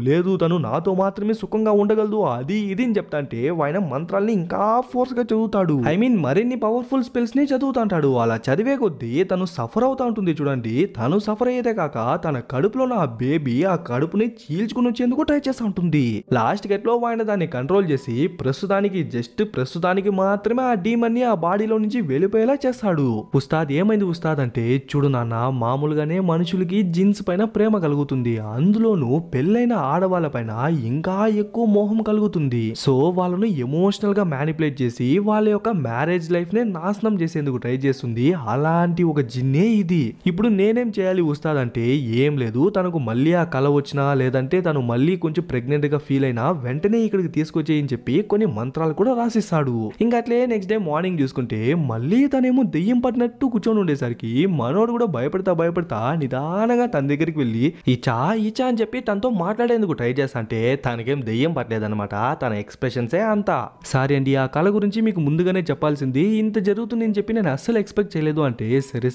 లేదు తను నాతో మాత్రమే సుఖంగా ఉండగలదు అది ఇది అని చెప్తా అంటే ఆయన మంత్రాల్ని ఇంకా ఫోర్స్ గా చదువుతాడు. ఐ మీన్ మరిన్ని పవర్ఫుల్ స్పెల్స్ ని చదువుతాంటాడు. అలా చదివే కొద్దీ తను సఫర్ అవుతా ఉంటుంది చూడండి. తను సఫర్ అయ్యేదే కాక తన కడుపులో నా బేబీ ఆ కడుపుని చీల్చుకుని వచ్చేందుకు ట్రై చేస్తూ ఉంటుంది. లాస్ట్ గెట్లో ఆయన దాన్ని కంట్రోల్ చేసి ప్రస్తుతానికి మాత్రమే ఆ డీమన్ ని ఆ బాడీలో నుంచి వెళ్ళిపోయేలా చేస్తాడు. ఉస్తాద్ ఏమైంది ఉస్తాద్ అంటే, చూడు నాన్న మామూలుగానే మనుషులకి జిన్స్ పైన ప్రేమ కలుగుతుంది, అందులోనూ పెళ్ళైన ఆడవాళ్ళ పైన ఇంకా ఎక్కువ మోహం కలుగుతుంది. సో వాళ్ళను ఎమోషనల్ గా మ్యానిపులేట్ చేసి వాళ్ళ యొక్క మ్యారేజ్ లైఫ్ నే నాశనం చేసేందుకు ట్రై చేస్తుంది. అలాంటి ఒక జిన్నే ఇది. ఇప్పుడు నేనేం చేయాలి ఉస్తాద్ అంటే, ఏం లేదు తనకు మళ్ళీ ఆ కళ వచ్చినా లేదంటే తను మళ్ళీ కొంచెం ప్రెగ్నెంట్ గా ఫీల్ అయినా వెంటనే ఇక్కడికి తీసుకొచ్చేయని చెప్పి కొన్ని మంత్రాలు కూడా రాసిస్తాడు. ఇంకా అట్లే నెక్స్ట్ డే మార్నింగ్ చూసుకుంటే మళ్ళీ తనేమో దెయ్యం పట్టినట్టు కూర్చొని ఉండేసరికి మనోడు కూడా భయపడతా నిదానంగా తన దగ్గరికి వెళ్ళి ఈచా అని చెప్పి తనతో మాట్లాడేందుకు ట్రై చేస్తా అంటే తనకేం దెయ్యం పట్టలేదన్నమాట. తన ఎక్స్ప్రెషన్సే అంతా. సారీ అండి ఆ కళ గురించి మీకు ముందుగానే చెప్పాల్సింది, ఇంత జరుగుతుంది అని చెప్పి నేను అస్సలు ఎక్స్పెక్ట్ చేయలేదు అంటే,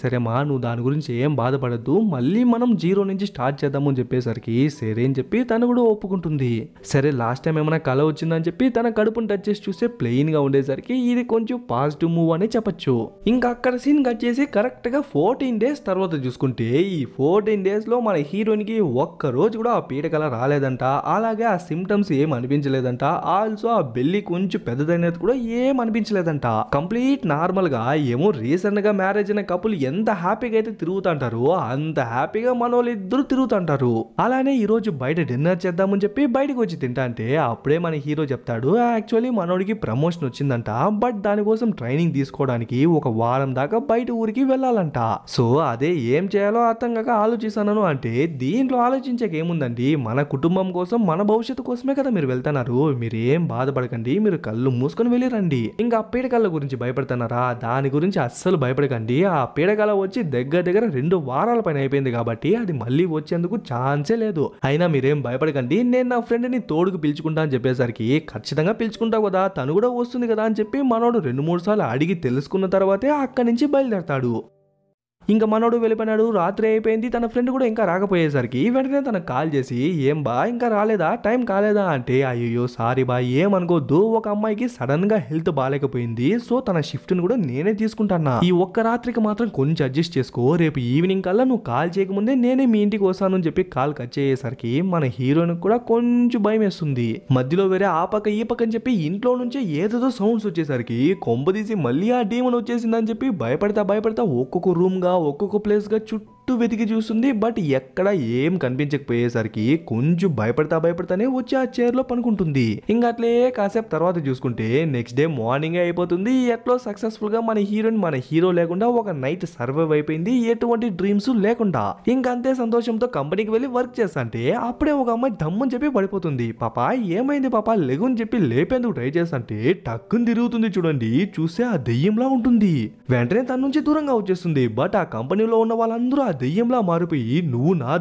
సరే మా నువ్వు దాని గురించి ఏం బాధపడద్దు, మళ్ళీ మనం 0 నుంచి స్టార్ట్ చేద్దాము అని చెప్పేసరికి సరే అని చెప్పి తను కూడా ఒప్పుకుంటుంది. సరే లాస్ట్ టైం ఏమైనా కళ వచ్చిందని చెప్పి తన కడుపును టచ్ చేసి చూస్తే ప్లెయిన్ గా ఉండేసరికి ఇది కొంచెం పాజిటివ్ మూవ్ అని చెప్పొచ్చు. ఇంకా అక్కడ సీన్ కట్ చేసి కరెక్ట్ గా 14 days తర్వాత చూసుకుంటే ఈ 14 days లో మన హీరోయిన్ కి ఒక్క రోజు కూడా ఆ పీడకల రాలేదంట, అలాగే ఆ సిమ్టమ్స్ ఏం అనిపించలేదంట, ఆల్సో ఆ బెల్లి కొంచెం పెద్దదైనది కూడా ఏం అనిపించలేదంట. కంప్లీట్ నార్మల్ గా ఏమో రీసెంట్ గా మ్యారేజ్ అయిన కపుల్ ఎంత హ్యాపీగా అయితే తిరుగుతుంటారు అంత హ్యాపీగా మన వాళ్ళు ఇద్దరు తిరుగుతుంటారు. అలానే ఈ రోజు బయట డిన్నర్ చేద్దామని చెప్పి బయటకు వచ్చి తింటా అంటే అప్పుడే మన హీరో చెప్తాడు యాక్చువల్లీ మనోడికి ప్రమోషన్ వచ్చిందంట, బట్ దానికోసం ట్రైనింగ్ తీసుకోవడానికి ఒక వారం దాకా బయట ఊరికి వెళ్ళాలంట. సో అదే ఏం చేయాలో అర్థం కాక ఆలోచిస్తాను అంటే, దీంట్లో ఆలోచించక ఏముందండి, మన కుటుంబం కోసం మన భవిష్యత్తు కోసమే కదా మీరు వెళ్తున్నారు, మీరు ఏం బాధపడకండి, మీరు కళ్ళు మూసుకొని వెళ్ళి రండి. ఇంకా పీడకల గురించి భయపడుతున్నారా, దాని గురించి అస్సలు భయపడకండి. ఆ పీడకల వచ్చి దగ్గర 2 వారాల పైన అయిపోయింది కాబట్టి అది మళ్ళీ వచ్చేందుకు ఛాన్సే లేదు. అయినా మీరేం భయపడకండి, నేను నా ఫ్రెండ్ ని తోడుకు పిలుచుకుంటా అని చెప్పేసరికి ఖచ్చితంగా పిలుచుకుంటావు కదా, తను కూడా వస్తుంది కదా అని చెప్పి మనోడు 2-3 సార్లు అడిగి తెలుసుకున్న తర్వాతే అక్కడి నుంచి బయలుదేరతాడు. ఇంకా మనోడు వెళ్ళిపోయినాడు. రాత్రి అయిపోయింది. తన ఫ్రెండ్ కూడా ఇంకా రాకపోయేసరికి వెంటనే తనకు కాల్ చేసి ఏం బా ఇంకా రాలేదా, టైం కాలేదా అంటే అయ్యో సారీ బా ఏమనుకోవద్దు, ఒక అమ్మాయికి సడన్ గా హెల్త్ బాగాలేకపోయింది, సో తన షిఫ్ట్ ని కూడా నేనే తీసుకుంటానా, ఈ ఒక్క రాత్రికి మాత్రం కొంచెం అడ్జస్ట్ చేసుకో, రేపు ఈవినింగ్ కల్లా నువ్వు కాల్ చేయకముందే నేనే మీ ఇంటికి వస్తాను అని చెప్పి కాల్ కట్ చేసేసరికి మన హీరోయిన్ కూడా కొంచెం భయం వేస్తుంది. మధ్యలో వేరే ఆ పక్క ఈ పక్క అని చెప్పి ఇంట్లో నుంచే ఏదేదో సౌండ్స్ వచ్చేసరికి కొంపదీసి మళ్ళీ ఆ డీమన్ వచ్చేసిందని చెప్పి భయపడతా ఒక్కొక్క రూమ్ గా ఒక్కొక్క ప్లేస్ గా చుట్టూ వెతికి చూస్తుంది. బట్ ఎక్కడ ఏం కనిపించకపోయేసరికి కొంచెం భయపడతానే వచ్చి ఆ చైర్ లో పనుకుంటుంది. ఇంకా అట్లే కాసేపు తర్వాత చూసుకుంటే నెక్స్ట్ డే మార్నింగ్ అయిపోతుంది. ఎట్లో సక్సెస్ఫుల్ గా మన హీరోయిన్ మన హీరో లేకుండా ఒక నైట్ సర్వైవ్ అయిపోయింది, ఎటువంటి డ్రీమ్స్ లేకుండా. ఇంకా అంతే సంతోషంతో కంపెనీకి వెళ్ళి వర్క్ చేస్తా అంటే అప్పుడే ఒక అమ్మాయి దమ్మని చెప్పి పడిపోతుంది. పాప ఏమైంది పాప లెగుని చెప్పి లేపేందుకు ట్రై చేస్తంటే టక్కుని తిరుగుతుంది. చూడండి చూస్తే ఆ దెయ్యంలా ఉంటుంది. వెంటనే తన నుంచి దూరంగా వచ్చేస్తుంది. బట్ ఆ కంపెనీలో ఉన్న వాళ్ళందరూ ఆ దెయ్యంలా మారిపోయి నువ్వు నా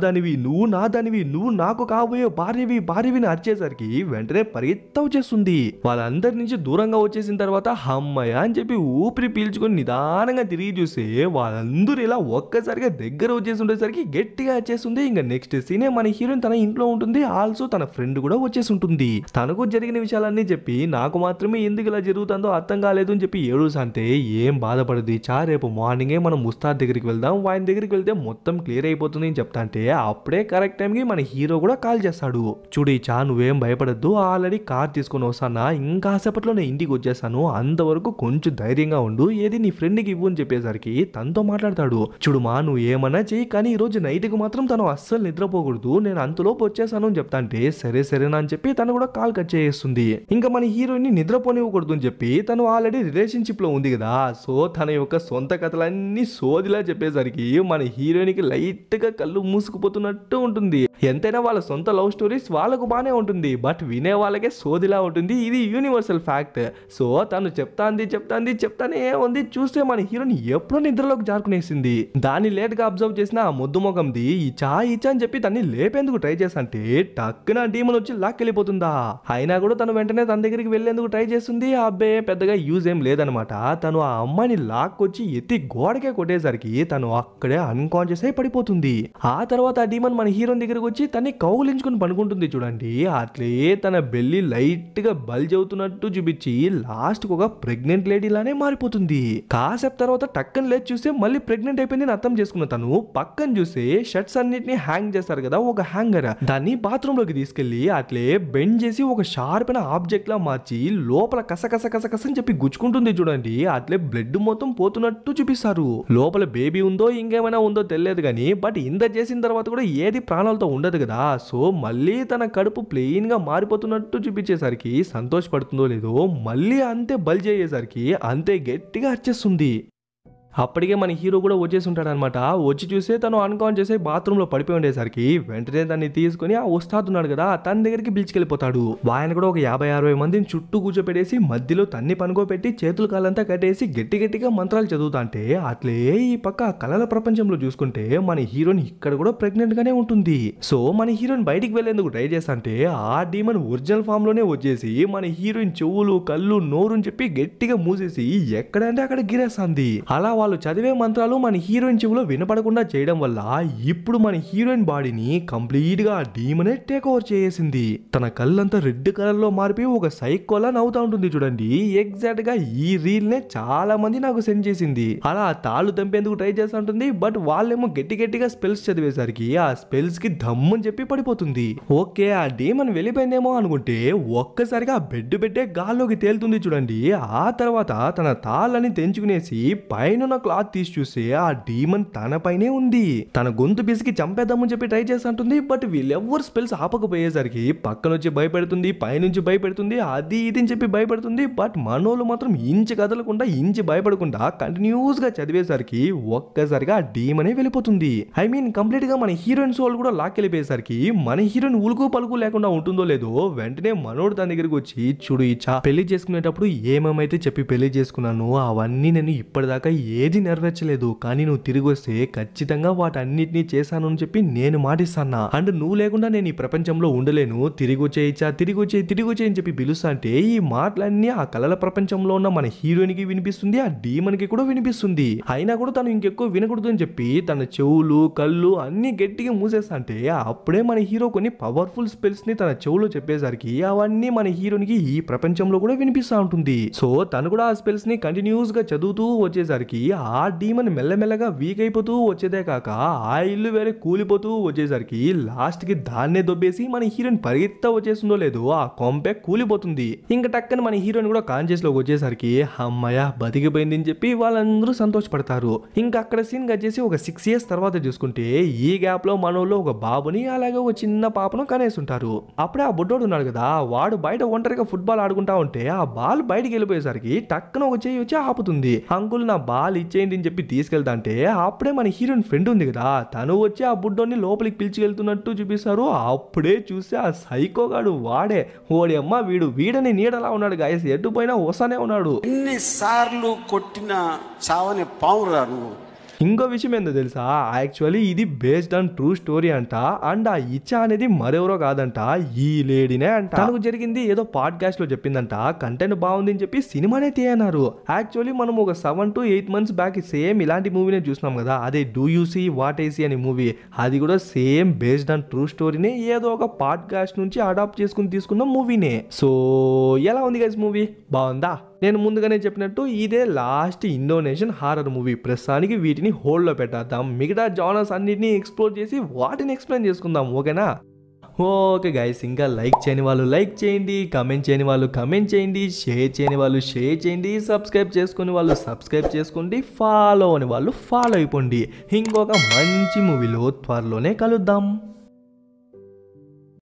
దానివి నువ్వు నాకు కాబోయే భార్యవిని అరిచేసరికి వెంటనే పరిగెత్త వచ్చేస్తుంది. వాళ్ళందరి నుంచి దూరంగా వచ్చేసిన తర్వాత అమ్మయ్య అని చెప్పి ఊపిరి పీల్చుకొని నిదానంగా తిరిగి చూస్తే వాళ్ళందరూ ఇలా ఒక్కసారిగా దగ్గర వచ్చేసి ఉండేసరికి గట్టిగా వచ్చేస్తుంది. ఇంకా నెక్స్ట్ సీనే మన హీరోయిన్ తన ఇంట్లో ఉంటుంది. ఆల్సో తన ఫ్రెండ్ కూడా వచ్చేసి ఉంటుంది. తనకు జరిగిన విషయాలన్నీ చెప్పి నాకు మాత్రమే ఎందుకు ఇలా జరుగుతుందో అర్థం కాలేదు అని చెప్పి ఏడుసా అంటే ఏం బాధపడదు చా, రేపు మార్నింగే మనం ముస్తాద్ దగ్గరికి వెళ్దాం, ఆయన దగ్గరికి వెళ్తే మొత్తం క్లియర్ అయిపోతుంది అని చెప్తా అంటే అప్పుడే కరెక్ట్ టైంకి మన హీరో కూడా కాల్ చేస్తాడు. చూడు చా నువ్వేం భయపడద్దు, ఆల్రెడీ కార్ తీసుకొని వస్తానా, ఇంకా సేపట్లో నేను ఇంటికి వచ్చేసాను, అంతవరకు కొంచెం ధైర్యంగా ఉండు, ఏది నీ ఫ్రెండ్కి ఇవ్వు అని చెప్పేసరికి తనతో మాట్లాడతాడు. చూడు మా నువ్వు ఏమన్నా చెయ్యి, కానీ ఈ రోజు నైట్కి మాత్రం తను అస్సలు నిద్రపోకూడదు, నేను అంతలోపు వచ్చేసాను అని చెప్తా అంటే సరేనా అని చెప్పి తను కూడా కాల్ కట్ చేస్తుంది. ఇంకా మన హీరోయిన్ ని నిద్రపోనివ్వకూడదు అని చెప్పి తను ఆల్రెడీ రిలేషన్షిప్ లో ఉంది కదా, సో తన యొక్క సొంత కథలన్నీ సోదిలా చెప్పేసరికి మన హీరోయిన్ కి లైట్ గా కళ్ళు మూసుకుపోతున్నట్టు ఉంటుంది. ఎంతైనా వాళ్ళ సొంత లవ్ స్టోరీస్ వాళ్ళకు బానే ఉంటుంది, బట్ వినే వాళ్ళకే సోదిలా ఉంటుంది. ఇది యూనివర్సల్ ఫ్యాక్ట్. సో తను చెప్తానే ఉంది. చూస్తే మన హీరోయిన్ ఎప్పుడో నిద్రలోకి జారుకునేసింది. దాన్ని లేట్ గా అబ్జర్వ్ చేసిన ఆ ముద్దు మొగంది ఇచ్చా అని చెప్పి తన్ని లేపేందుకు ట్రై చేస్తుంటే టక్కున డీమన్ వచ్చి లాక్కెళ్ళిపోతుందా. అయినా కూడా తను వెంటనే తన దగ్గరికి వెళ్లేందుకు ట్రై చేస్తుంది. ఆ అబ్బాయి పెద్దగా యూజ్ ఏం లేదనమాట. తను ఆ అమ్మాయిని లాక్కొచ్చి ఎత్తి గోడకే కొట్టేసరికి తను అక్కడే అన్కాన్షియస్ అయి పడిపోతుంది. ఆ తర్వాత ఆ డీమన్ మన హీరోయిన్ దగ్గరికి వచ్చి తన్ని కౌగిలించుకుని పనుకుంటుంది. చూడండి అట్లే తన బెల్లి లైట్ గా బల్జ్ అవుతున్నట్టు చూపించి లాస్ట్ ఒక ప్రెగ్నెంట్ లేడీ లానే మారిపోతుంది. కాసేపు తర్వాత టక్కని లేచి చూస్తే మళ్ళీ ప్రెగ్నెంట్ అయిపోయింది అర్థం చేసుకున్న తను పక్కన చూస్తే షర్ట్స్ అన్నిటిని హ్యాంగ్ చేస్తారు కదా ఒక హ్యాంగర్, దాన్ని బాత్రూమ్ లోకి తీసుకెళ్లి అట్లే బెండ్ చేసి ఒక షార్ప్ అయిన ఆబ్జెక్ట్ లా మార్చి లోపల కస అని చెప్పి గుచ్చుకుంటుంది. చూడండి అట్లే బ్లడ్ మొత్తం పోతున్నట్టు చూపిస్తారు. లోపల బేబీ ఉందో ఇంకేమైనా ఉందో తెలియదు కానీ బట్ ఇంత చేసిన తర్వాత కూడా ఏది ప్రాణాలతో ఉండదు కదా, సో మళ్ళీ తన కడుపు ప్లెయిన్ గా మారిపోతున్నట్టు చూపించేసరికి సంతోషపడుతుందో లేదో మళ్ళీ అంతే బల్జ్ అయ్యేసరికి అంతే గట్టిగా వచ్చేస్తుంది. అప్పటికే మన హీరో కూడా వచ్చేసి ఉంటాడు అనమాట. వచ్చి చూస్తే తను అన్కాన్షియస్ అయి బాత్రూమ్ లో పడిపోయి ఉండేసరికి వెంటనే దాన్ని తీసుకుని ఆ ఉస్తాద్ ఉన్నాడు కదా తన దగ్గరికి పిలిచికెళ్ళిపోతాడు. ఆయన కూడా ఒక 50-60 మందిని చుట్టూ కూర్చోపెట్టేసి మధ్యలో తన్ని పనుకోబెట్టి చేతులు కాళ్ళంతా కట్టేసి గట్టిగా మంత్రాలు చదువుతా అంటే అట్లే ఈ పక్క కళల ప్రపంచంలో చూసుకుంటే మన హీరోయిన్ ఇక్కడ కూడా ప్రెగ్నెంట్ గానే ఉంటుంది. సో మన హీరోయిన్ బయటికి వెళ్లేందుకు ట్రై చేస్తా అంటే ఆ డీమన్ ఒరిజినల్ ఫామ్ లోనే వచ్చేసి మన హీరోయిన్ చెవులు కళ్ళు నోరు అని చెప్పి గట్టిగా మూసేసి ఎక్కడంటే అక్కడ గిరేస్తుంది. అలా వాళ్ళు చదివే మంత్రాలు మన హీరోయిన్ చెవులో వినపడకుండా చేయడం వల్ల ఇప్పుడు మన హీరోయిన్ బాడీని కంప్లీట్ గా డీమనే టేక్ ఓవర్ చేసింది. తన కళ్ళంతా రెడ్ కలర్ లో మారిపోయి ఒక సైకోలా నవ్వుతా ఉంటుంది. చూడండి ఎగ్జాక్ట్ గా ఈ రీల్ నే చాలా మంది నాకు సెండ్ చేసింది. అలా తాళ్ళు తంపేందుకు ట్రై చేస్తూ ఉంటుంది. బట్ వాళ్ళేమో గట్టిగా స్పెల్స్ చదివేసరికి ఆ స్పెల్స్ కి దమ్మని చెప్పి పడిపోతుంది. ఓకే ఆ డీమన్ వెళ్ళిపోయిందేమో అనుకుంటే ఒక్కసారిగా బెడ్డే గాల్లోకి తేలుతుంది. చూడండి ఆ తర్వాత తన తాళ్ళని తెంచుకునేసి పైన క్లాత్ తీసి చూస్తే ఆ డీమన్ తన పైనే ఉంది. తన గొంతు పిసికి చంపేద్దామని చెప్పి ట్రై చేస్తుంటుంది. బట్ వీళ్ళెవ్వరు స్పెల్స్ ఆపకపోయేసరికి పక్కనొచ్చి భయపెడుతుంది, పైనుంచి భయపెడుతుంది, అది ఇది అని చెప్పి భయపడుతుంది. బట్ మనోళ్ళు మాత్రం ఇంచి కదలకుండా ఇంచి భయపడకుండా కంటిన్యూస్ గా చదివేసరికి ఒక్కసారిగా ఆ డీమనే వెళ్ళిపోతుంది. ఐ మీన్ కంప్లీట్ గా మన హీరోయిన్ సోల్ కూడా లాక్కెళ్ళిపోయేసరికి మన హీరోయిన్ ఉలుకు పలుకు లేకుండా ఉంటుందో లేదో వెంటనే మనోడు తన దగ్గరికి వచ్చి చూడు ఇచ్చా పెళ్లి చేసుకునేటప్పుడు ఏమేమైతే చెప్పి పెళ్లి చేసుకున్నాను అవన్నీ నేను ఇప్పటిదాకా ఏది నెరవేర్చలేదు, కానీ నువ్వు తిరిగి వస్తే ఖచ్చితంగా వాటన్నిటినీ చేశాను అని చెప్పి నేను మాటిస్తానా. అండ్ నువ్వు లేకుండా నేను ఈ ప్రపంచంలో ఉండలేను, తిరిగి వచ్చేయిచ్చా, తిరిగి వచ్చే అని చెప్పి పిలుస్తా అంటే ఈ మాటలన్నీ ఆ కలల ప్రపంచంలో ఉన్న మన హీరోయిన్ కి వినిపిస్తుంది, ఆ డీమన్ కి కూడా వినిపిస్తుంది. అయినా కూడా తను ఇంకెక్కువ వినకూడదు అని చెప్పి తన చెవులు కళ్ళు అన్ని గట్టిగా మూసేస్తా అంటే అప్పుడే మన హీరో కొన్ని పవర్ఫుల్ స్పెల్స్ ని తన చెవులో చెప్పేసరికి అవన్నీ మన హీరోనికి ఈ ప్రపంచంలో కూడా వినిపిస్తా ఉంటుంది. సో తను కూడా ఆ స్పెల్స్ ని కంటిన్యూస్ గా చదువుతూ వచ్చేసరికి ఆ డీమన్ మెల్లమెల్లగా వీక్ అయిపోతూ వచ్చేదే కాక ఆ ఇల్లు వేరే కూలిపోతూ వచ్చేసరికి లాస్ట్ కి దాన్నే దొబ్బేసి మన హీరోయిన్ పరిగెత్తా వచ్చేస్తుందో లేదో ఆ కొంపే కూలిపోతుంది. ఇంకా టక్కన మన హీరోయిన్ కూడా కాన్షియస్ లోకి వచ్చేసరికి అమ్మయ్య బతికిపోయింది అని చెప్పి వాళ్ళందరూ సంతోషపడతారు. ఇంకా అక్కడ సీన్ వచ్చేసి ఒక 6 years తర్వాత చూసుకుంటే ఈ గ్యాప్ లో మనోళ్ళు ఒక బాబుని అలాగే ఒక చిన్న పాపను కనేస్తుంటారు. అప్పుడే ఆ బుడ్డోడు ఉన్నాడు కదా, వాడు బయట ఒంటరిగా ఫుట్బాల్ ఆడుకుంటా ఉంటే ఆ బాల్ బయటికి వెళ్ళిపోయేసరికి టక్కన ఒక చెయ్యి వచ్చి ఆపుతుంది. అంకుల్ నా బాల్ ఇచ్చేయండి అని చెప్పి తీసుకెళ్తా అంటే అప్పుడే మన హీరోయిన్ ఫ్రెండ్ ఉంది కదా, తను వచ్చి ఆ బుడ్డోని లోపలికి పిలిచికెళ్తున్నట్టు చూపిస్తారు. అప్పుడే చూస్తే ఆ సైకోగాడు వాడే. ఓడి అమ్మ వీడని నీడలా ఉన్నాడు గాయస్, ఎటు పోయినా వస్తానే ఉన్నాడు. ఎన్నిసార్లు కొట్టిన చావని పావురా నువ్వు. ఇంకో విషయం ఏందో తెలుసా, యాక్చువల్లీ ఇది బేస్డ్ ఆన్ ట్రూ స్టోరీ అంట. అండ్ ఆ ఇచ్చా అనేది మరెవరో కాదంట, ఈ లేడీనే అంట. తనకు జరిగింది ఏదో పాడ్కాస్ట్ లో చెప్పిందంట, కంటెంట్ బాగుంది అని చెప్పి సినిమానే తీయన్నారు. యాక్చువల్లీ మనం ఒక 7 to 8 months బ్యాక్ సేమ్ ఇలాంటి మూవీనే చూసినాం కదా, అదే do you see what I see అనే మూవీ. అది కూడా సేమ్ బేస్డ్ ఆన్ ట్రూ స్టోరీనే ఏదో ఒక పాడ్కాస్ట్ నుంచి అడాప్ట్ చేసుకుని తీసుకున్న మూవీనే. సో ఎలా ఉంది గైస్ మూవీ, బాగుందా? నేను ముందుగానే చెప్పినట్టు ఇదే లాస్ట్ ఇండోనేషియన్ హారర్ మూవీ. ప్రస్తుతానికి వీటిని హోల్డ్లో పెట్టేద్దాం, మిగతా జానర్స్ అన్నిటిని ఎక్స్ప్లోర్ చేసి వాటిని ఎక్స్ప్లెయిన్ చేసుకుందాం, ఓకేనా? ఓకే గైస్, ఇంకా లైక్ చేయని వాళ్ళు లైక్ చేయండి, కమెంట్ చేయని వాళ్ళు కమెంట్ చేయండి, షేర్ చేయని వాళ్ళు షేర్ చేయండి, సబ్స్క్రైబ్ చేసుకుని వాళ్ళు సబ్స్క్రైబ్ చేసుకోండి, ఫాలో అని వాళ్ళు ఫాలో అయిపోండి. ఇంకొక మంచి మూవీలో త్వరలోనే కలుద్దాం.